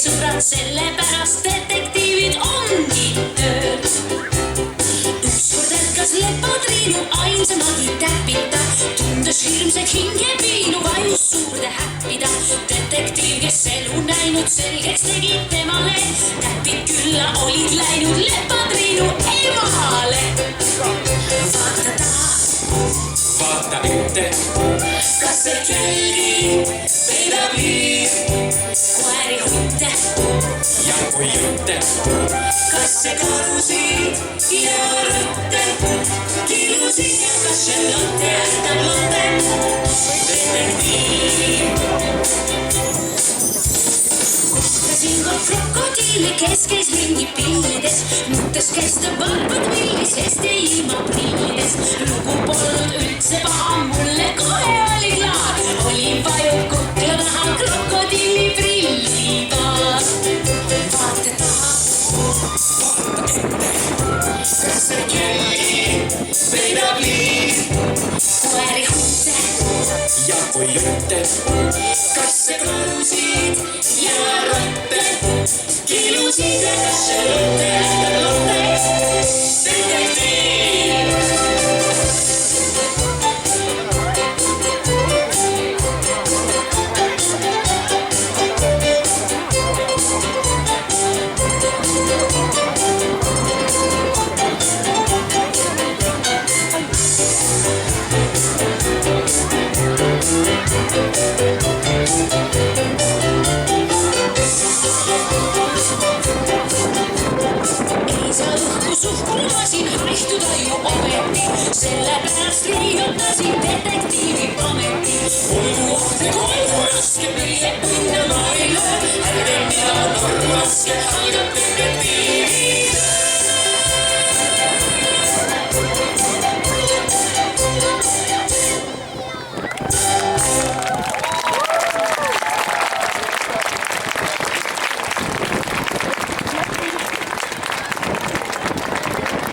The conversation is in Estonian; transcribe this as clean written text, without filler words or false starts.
sõbrad, sellepärast detektiivid ongi tööl. Ükskord ärkas lepatriinu ainsa nagi täpita, tundes hirmsat hingepiinu, vajus suurde häppida. Detektiiv, kes elu näinud, selgeks tegi temale, täpid külla olid läinud lepatriinu emale. Vaata taha, vaata ette, kas see jälgi peidab liiv koeri hunte ja kui jutte, kas see karusid ja rõtte kilusid ja kas see lotte ähtab lotte detektiiv. Kohtasin kord krokodiili, kes käis ringi pillides, mõttes käis ta barbad villi, sest jäi ilma prillides. Lugu polnud üldse paha, mulle kohe oli klaar, oli vaju kukla taha krokodiili prillipaar. Vaata taha, vaata ette, kas see jälgi peidab liiv koeri hunte ja kui jutte, kas see karusid ja rotte kilusid ja kas see lotte ähtab lotte detektiiv. Suhkulasin haihtuda ju ometi, sellepärast riiotasin detektiivi ameti. Olgu ohtlik, olgu raske, meie õnne ma ei löö, ärge mina normu laske, ainult detektiiv.